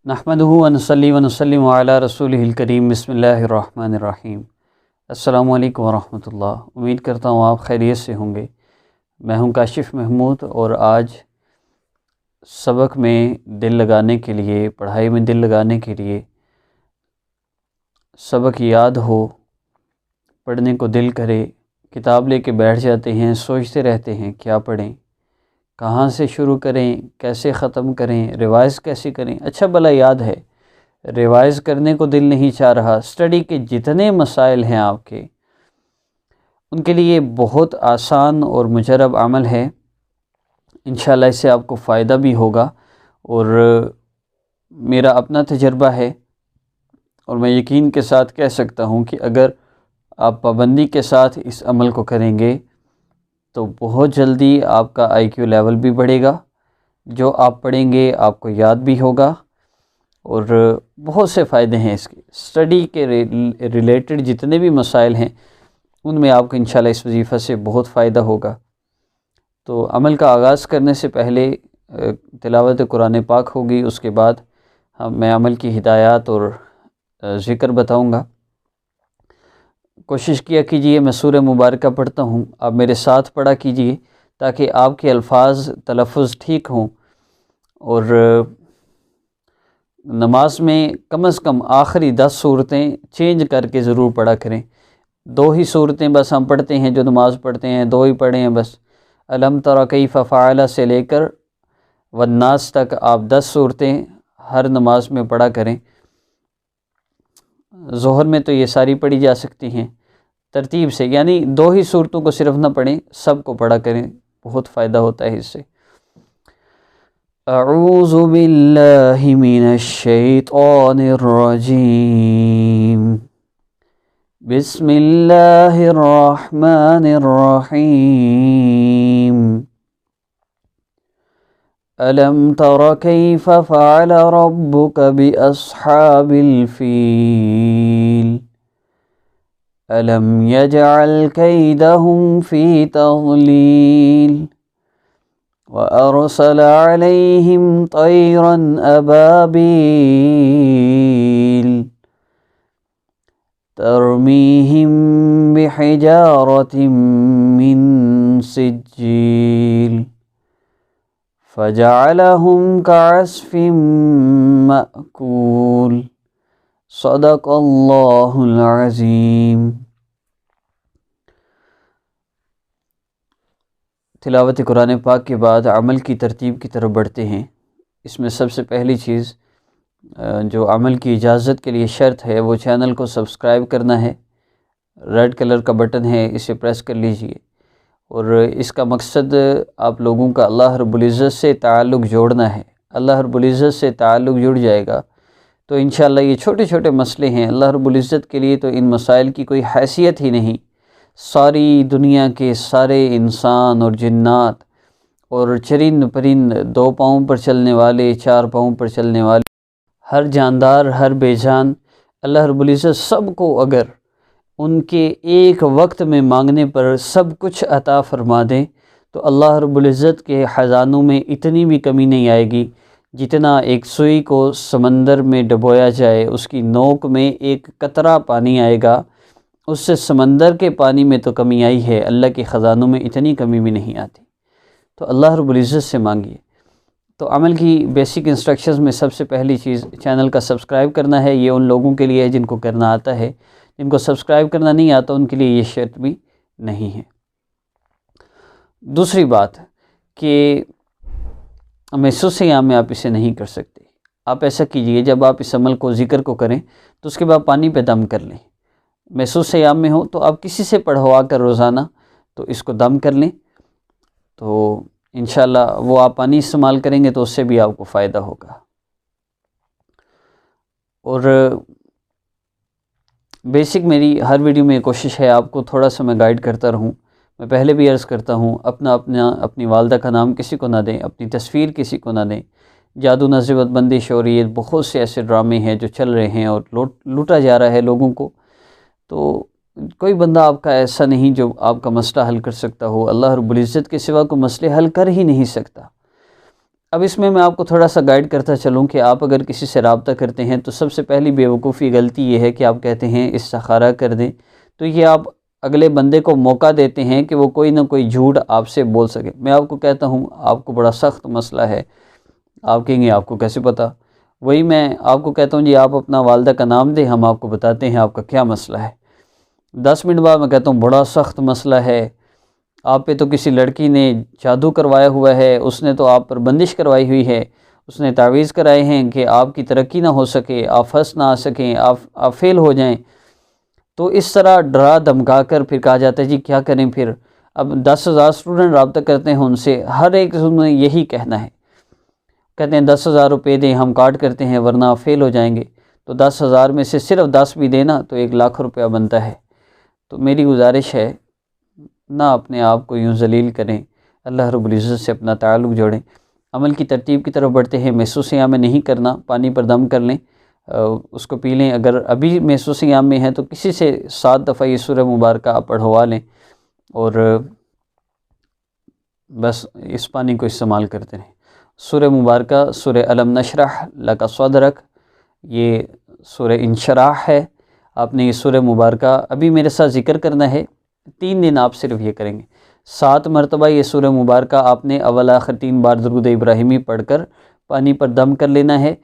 نحمدہ و نصلی و نسلم علی رسولہ الکریم بسم اللہ الرحمن الرحیم۔ السلام علیکم ورحمۃ اللہ۔ امید کرتا ہوں آپ خیریت سے ہوں گے۔ میں ہوں کاشف محمود، اور آج سبق میں دل لگانے کے لیے، پڑھائی میں دل لگانے کے لیے، سبق یاد ہو، پڑھنے کو دل کرے، کتاب لے کے بیٹھ جاتے ہیں، سوچتے رہتے ہیں کیا پڑھیں، کہاں سے شروع کریں، کیسے ختم کریں، ریوائز کیسے کریں۔ اچھا بھلا یاد ہے، ریوائز کرنے کو دل نہیں چاہ رہا۔ اسٹڈی کے جتنے مسائل ہیں آپ کے، ان کے لیے بہت آسان اور مجرب عمل ہے۔ انشاءاللہ اس سے آپ کو فائدہ بھی ہوگا، اور میرا اپنا تجربہ ہے، اور میں یقین کے ساتھ کہہ سکتا ہوں کہ اگر آپ پابندی کے ساتھ اس عمل کو کریں گے تو بہت جلدی آپ کا آئی کیو لیول بھی بڑھے گا، جو آپ پڑھیں گے آپ کو یاد بھی ہوگا، اور بہت سے فائدے ہیں اس کے۔ اسٹڈی کے ریلیٹڈ جتنے بھی مسائل ہیں ان میں آپ کو انشاءاللہ اس وظیفہ سے بہت فائدہ ہوگا۔ تو عمل کا آغاز کرنے سے پہلے تلاوت قرآن پاک ہوگی، اس کے بعد میں عمل کی ہدایات اور ذکر بتاؤں گا۔ کوشش کیا کیجئے، میں سورہ مبارکہ پڑھتا ہوں، آپ میرے ساتھ پڑھا کیجئے تاکہ آپ کے الفاظ تلفظ ٹھیک ہوں، اور نماز میں کم از کم آخری 10 صورتیں چینج کر کے ضرور پڑھا کریں۔ 2 ہی صورتیں بس ہم پڑھتے ہیں، جو نماز پڑھتے ہیں 2 ہی پڑھیں ہیں بس۔ الم تر کیف فعل سے لے کر والناس تک آپ 10 صورتیں ہر نماز میں پڑھا کریں۔ ظہر میں تو یہ ساری پڑھی جا سکتی ہیں ترتیب سے، یعنی 2 ہی صورتوں کو صرف نہ پڑھیں، سب کو پڑھا کریں، بہت فائدہ ہوتا ہے اس سے۔ اعوذ باللہ من الشیطان الرجیم، بسم اللہ الرحمن الرحیم۔ ألم تر كيف فعل ربك بأصحاب الفيل ألم يجعل كيدهم في تضليل وأرسل عليهم طيرا أبابيل ترميهم بحجارة من سجيل فجعلهم كعصف مأكول۔ صدق اللہ العظیم۔ تلاوت قرآن پاک کے بعد عمل کی ترتیب کی طرف بڑھتے ہیں۔ اس میں سب سے پہلی چیز جو عمل کی اجازت کے لیے شرط ہے، وہ چینل کو سبسکرائب کرنا ہے۔ ریڈ کلر کا بٹن ہے، اسے پریس کر لیجئے، اور اس کا مقصد آپ لوگوں کا اللہ رب العزت سے تعلق جوڑنا ہے۔ اللہ رب العزت سے تعلق جڑ جائے گا تو انشاءاللہ یہ چھوٹے چھوٹے مسئلے ہیں، اللہ رب العزت کے لیے تو ان مسائل کی کوئی حیثیت ہی نہیں۔ ساری دنیا کے سارے انسان اور جنات اور چرند پرند، 2 پاؤں پر چلنے والے، 4 پاؤں پر چلنے والے، ہر جاندار، ہر بے جان، اللہ رب العزت سب کو اگر ان کے ایک وقت میں مانگنے پر سب کچھ عطا فرما دیں تو اللہ رب العزت کے خزانوں میں اتنی بھی کمی نہیں آئے گی، جتنا ایک سوئی کو سمندر میں ڈبویا جائے، اس کی نوک میں ایک قطرہ پانی آئے گا، اس سے سمندر کے پانی میں تو کمی آئی ہے، اللہ کے خزانوں میں اتنی کمی بھی نہیں آتی۔ تو اللہ رب العزت سے مانگیے۔ تو عمل کی بیسک انسٹرکشنز میں سب سے پہلی چیز چینل کا سبسکرائب کرنا ہے۔ یہ ان لوگوں کے لیے ہے جن کو کرنا آتا ہے، جن کو سبسکرائب کرنا نہیں آتا ان کے لیے یہ شرط بھی نہیں ہے۔ دوسری بات کہ محسوس ایام میں آپ اسے نہیں کر سکتے، آپ ایسا کیجئے جب آپ اس عمل کو، ذکر کو کریں تو اس کے بعد پانی پہ دم کر لیں۔ محسوس ایام میں ہو تو آپ کسی سے پڑھوا کر روزانہ تو اس کو دم کر لیں، تو انشاءاللہ وہ آپ پانی استعمال کریں گے تو اس سے بھی آپ کو فائدہ ہوگا۔ اور بیسک میری ہر ویڈیو میں کوشش ہے آپ کو تھوڑا سا میں گائیڈ کرتا رہوں۔ میں پہلے بھی عرض کرتا ہوں، اپنی والدہ کا نام کسی کو نہ دیں، اپنی تصویر کسی کو نہ دیں۔ جادو، نصب، بندی، شوریت، بہت سے ایسے ڈرامے ہیں جو چل رہے ہیں اور لوٹا جا رہا ہے لوگوں کو۔ تو کوئی بندہ آپ کا ایسا نہیں جو آپ کا مسئلہ حل کر سکتا ہو۔ اللہ رب العزت کے سوا کوئی مسئلے حل کر ہی نہیں سکتا۔ اب اس میں آپ کو تھوڑا سا گائیڈ کرتا چلوں کہ آپ اگر کسی سے رابطہ کرتے ہیں تو سب سے پہلی بیوقوفی غلطی یہ ہے کہ آپ کہتے ہیں استخارہ کر دیں، تو یہ آپ اگلے بندے کو موقع دیتے ہیں کہ وہ کوئی نہ کوئی جھوٹ آپ سے بول سکے۔ میں آپ کو کہتا ہوں آپ کو بڑا سخت مسئلہ ہے، آپ کہیں گے آپ کو کیسے پتہ؟ وہی میں آپ کو کہتا ہوں جی آپ اپنا والدہ کا نام دیں، ہم آپ کو بتاتے ہیں آپ کا کیا مسئلہ ہے۔ 10 منٹ بعد میں کہتا ہوں بڑا سخت مسئلہ ہے، آپ پہ تو کسی لڑکی نے جادو کروایا ہوا ہے، اس نے تو آپ پر بندش کروائی ہوئی ہے، اس نے تعویذ کرائے ہیں کہ آپ کی ترقی نہ ہو سکے، آپ فرسٹ نہ آ سکیں، آپ فیل ہو جائیں۔ تو اس طرح ڈرا دھمکا کر پھر کہا جاتا ہے جی کیا کریں پھر؟ اب 10,000 اسٹوڈنٹ رابطہ کرتے ہیں ان سے، ہر ایک نے یہی کہنا ہے، کہتے ہیں 10,000 روپے دیں ہم کاٹ کرتے ہیں ورنہ آپ فیل ہو جائیں گے۔ تو 10,000 میں سے صرف 10 بھی دینا تو 1,00,000 روپیہ بنتا ہے۔ تو میری گزارش ہے نہ اپنے آپ کو یوں ذلیل کریں، اللہ رب العزت سے اپنا تعلق جوڑیں۔ عمل کی ترتیب کی طرف بڑھتے ہیں، محسوس ایام میں نہیں کرنا، پانی پر دم کر لیں، اس کو پی لیں۔ اگر ابھی محسوس ایام میں ہیں تو کسی سے 7 دفعہ یہ سورہ مبارکہ آپ پڑھوا لیں اور بس اس پانی کو استعمال کرتے رہیں۔ سورہ مبارکہ سورہ الم نشرح لک صدرک، یہ سورہ انشراح ہے۔ آپ نے یہ سورہ مبارکہ ابھی میرے ساتھ ذکر کرنا ہے، 3 دن آپ صرف یہ کریں گے۔ 7 مرتبہ یہ سورہ مبارکہ آپ نے اول آخر 3 بار درود ابراہیمی پڑھ کر پانی پر دم کر لینا ہے،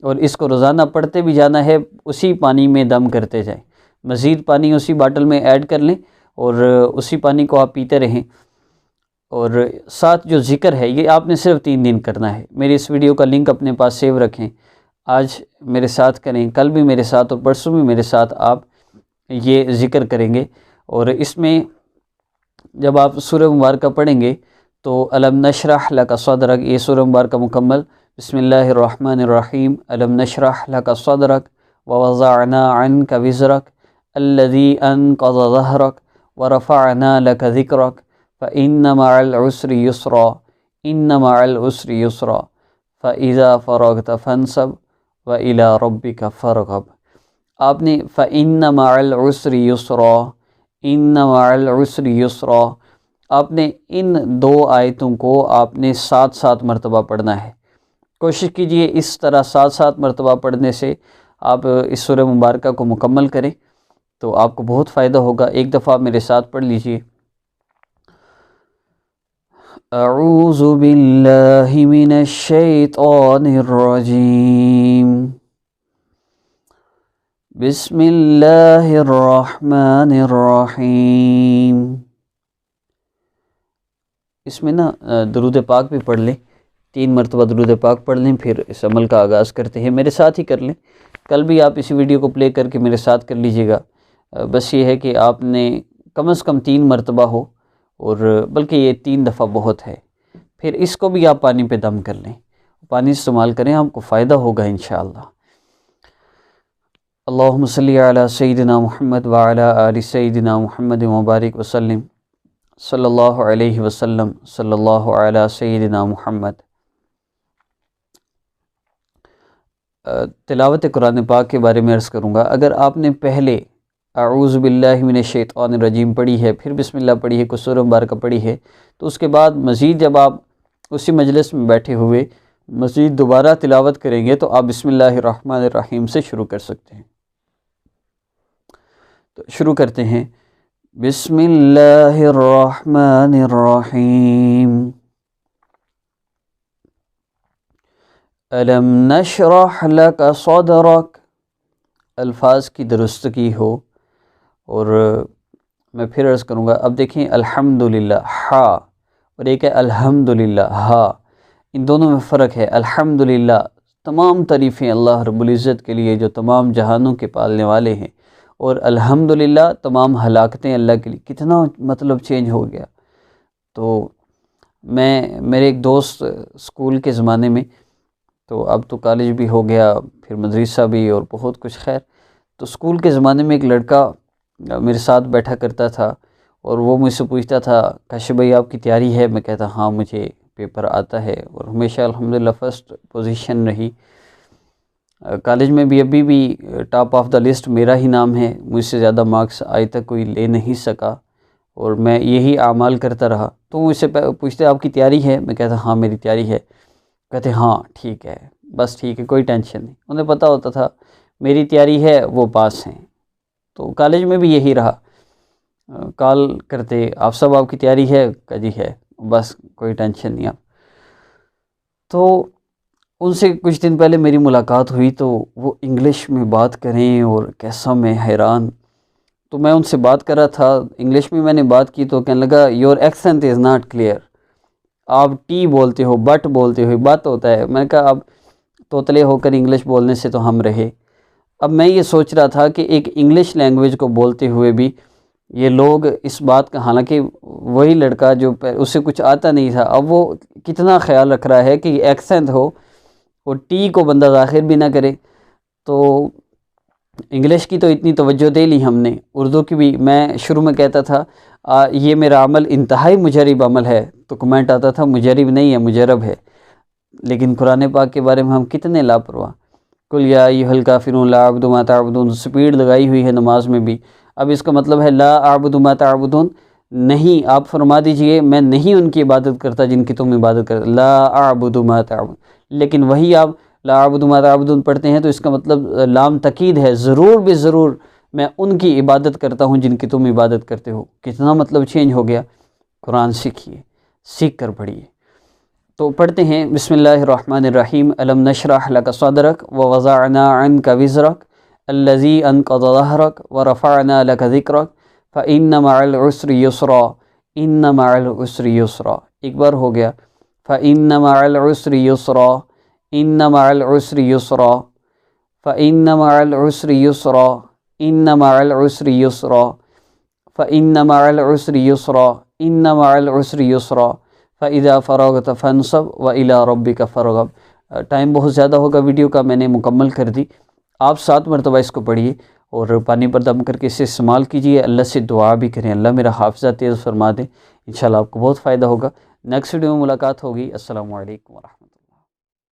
اور اس کو روزانہ پڑھتے بھی جانا ہے، اسی پانی میں دم کرتے جائیں۔ مزید پانی اسی باٹل میں ایڈ کر لیں اور اسی پانی کو آپ پیتے رہیں۔ اور ساتھ جو ذکر ہے یہ آپ نے صرف 3 دن کرنا ہے۔ میری اس ویڈیو کا لنک اپنے پاس سیو رکھیں، آج میرے ساتھ کریں، کل بھی میرے ساتھ اور پرسوں بھی میرے ساتھ آپ یہ ذکر کریں گے۔ اور اس میں جب آپ سورہ مبارکہ پڑھیں گے تو الم نشرح لک صدرک، یہ سورہ مبارکہ مکمل، بسم اللہ الرحمن الرحیم، الم نشرح لک صدرک ووضعنا عنک وزرک الذی انقض ظہرک ورفعنا لک ذکرک فإن مع العسر یسرا ان مع العسر یسرا فإذا فرغت فانصب وإلی ربک فارغب۔ آپ نے فإن مع العسر یسرا، ان مع العسر یسرا، آپ نے ان 2 آیتوں کو آپ نے 7 مرتبہ پڑھنا ہے۔ کوشش کیجئے اس طرح 7 مرتبہ پڑھنے سے آپ اس سورہ مبارکہ کو مکمل کریں تو آپ کو بہت فائدہ ہوگا۔ ایک دفعہ میرے ساتھ پڑھ لیجئے، اعوذ باللہ من الشیطان الرجیم، بسم اللہ الرحمن الرحیم۔ اس میں نا درود پاک بھی پڑھ لیں، 3 مرتبہ درود پاک پڑھ لیں، پھر اس عمل کا آغاز کرتے ہیں۔ میرے ساتھ ہی کر لیں، کل بھی آپ اسی ویڈیو کو پلے کر کے میرے ساتھ کر لیجئے گا۔ بس یہ ہے کہ آپ نے کم از کم 3 مرتبہ ہو، اور بلکہ یہ 3 دفعہ بہت ہے۔ پھر اس کو بھی آپ پانی پہ دم کر لیں، پانی استعمال کریں، آپ کو فائدہ ہوگا انشاءاللہ۔ اللہم صلی علی سیدنا محمد وعلی آل سیدنا محمد مبارک وسلم، صلی اللہ علیہ وسلم، صلی اللہ علی سیدنا محمد۔ تلاوت قرآن پاک کے بارے میں عرض کروں گا، اگر آپ نے پہلے اعوذ باللہ من الشیطان الرجیم پڑھی ہے، پھر بسم اللہ پڑھی ہے، کچھ سورہ مبارکہ پڑھی ہے، تو اس کے بعد مزید جب آپ اسی مجلس میں بیٹھے ہوئے مزید دوبارہ تلاوت کریں گے تو آپ بسم اللہ الرحمن الرحیم سے شروع کر سکتے ہیں۔ تو شروع کرتے ہیں، بسم اللہ الرحمن الرحیم، الم نشرح لک صدرک، الفاظ کی درستگی ہو۔ اور میں پھر عرض کروں گا، اب دیکھیں الحمدللہ ہا اور ایک ہے الحمدللہ ہا، ان دونوں میں فرق ہے۔ الحمدللہ تمام تعریفیں اللہ رب العزت کے لیے جو تمام جہانوں کے پالنے والے ہیں، اور الحمدللہ تمام ہلاکتیں اللہ کے لیے۔ کتنا مطلب چینج ہو گیا۔ تو میرے ایک دوست اسکول کے زمانے میں، تو اب تو کالج بھی ہو گیا، پھر مدرسہ بھی اور بہت کچھ، خیر، تو اسکول کے زمانے میں ایک لڑکا میرے ساتھ بیٹھا کرتا تھا، اور وہ مجھ سے پوچھتا تھا کاشف بھائی آپ کی تیاری ہے؟ میں کہتا ہاں مجھے پیپر آتا ہے، اور ہمیشہ الحمدللہ فرسٹ پوزیشن رہی۔ کالج میں بھی ابھی بھی ٹاپ آف دا لسٹ میرا ہی نام ہے، مجھ سے زیادہ مارکس آج تک کوئی لے نہیں سکا، اور میں یہی اعمال کرتا رہا۔ تو مجھ سے پوچھتے آپ کی تیاری ہے؟ میں کہتا ہاں میری تیاری ہے۔ کہتے ہاں ٹھیک ہے، بس ٹھیک ہے، کوئی ٹینشن نہیں. انہیں پتہ ہوتا تھا میری تیاری ہے، وہ پاس ہیں. تو کالج میں بھی یہی رہا، کال کرتے آپ سب آپ کی تیاری ہے، کہ جی ہے، بس کوئی ٹینشن نہیں آپ. تو ان سے کچھ دن پہلے میری ملاقات ہوئی تو وہ انگلش میں بات کریں اور کیسا میں حیران. تو میں ان سے بات کر رہا تھا انگلش میں، میں نے بات کی تو کہنے لگا your accent is not clear. آپ ٹی بولتے ہو، بٹ بولتے ہو، بات ہوتا ہے. میں نے کہا اب توتلے ہو کر انگلش بولنے سے تو ہم رہے. اب میں یہ سوچ رہا تھا کہ ایک انگلش لینگویج کو بولتے ہوئے بھی یہ لوگ اس بات کا، حالانکہ وہی لڑکا جو اسے کچھ آتا نہیں تھا، اب وہ کتنا خیال رکھ رہا ہے کہ ایکسنٹ ہو اور ٹی کو بندہ ظاہر بھی نہ کرے. تو انگلش کی تو اتنی توجہ دے لی ہم نے، اردو کی بھی. میں شروع میں کہتا تھا یہ میرا عمل انتہائی مجرب عمل ہے، تو کمنٹ آتا تھا مجرب نہیں ہے، مجرب ہے. لیکن قرآن پاک کے بارے میں ہم کتنے لاپرواہ. قل یا ایھا الکافرون لا اعبد ما تعبدون، سپیڈ لگائی ہوئی ہے نماز میں بھی. اب اس کا مطلب ہے لا اعبد ما تعبدون، نہیں، آپ فرما دیجئے میں نہیں ان کی عبادت کرتا جن کی تم عبادت کرتے. لا اعبد ما تعبدون، لیکن وہی آپ لا اعبد ما تعبدون پڑھتے ہیں تو اس کا مطلب لام تقید ہے، ضرور بھی ضرور میں ان کی عبادت کرتا ہوں جن کی تم عبادت کرتے ہو. کتنا مطلب چینج ہو گیا. قرآن سیکھیے، سیکھ کر پڑھیے. تو پڑھتے ہیں بسم اللہ الرحمن الرحیم. الم نشرح لک صدرک ووضعنا عنک وزرک الذی انقض ظہرک ورفعنا لک ذکرک فإن مع العسر یسرا ان مع العسر یسرا. ایک بار ہو گیا فإن مع العسر یسرا ان مع العسر یسرا فإن مع العسر یسرا ان مع العسر یسرا فإن مع العسر یسرا ان مع العسر یسرا فإذا فرغت فانصب وإلى ربك فارغب. ٹائم بہت زیادہ ہوگا ویڈیو کا، میں نے مکمل کر دی. آپ 7 مرتبہ اس کو پڑھیے اور پانی پر دم کر کے اسے استعمال کیجیے. اللہ سے دعا بھی کریں اللہ میرا حافظہ تیز فرما دیں. انشاءاللہ آپ کو بہت فائدہ ہوگا. نیکسٹ ویڈیو میں ملاقات ہوگی. السلام علیکم ورحمۃ اللہ.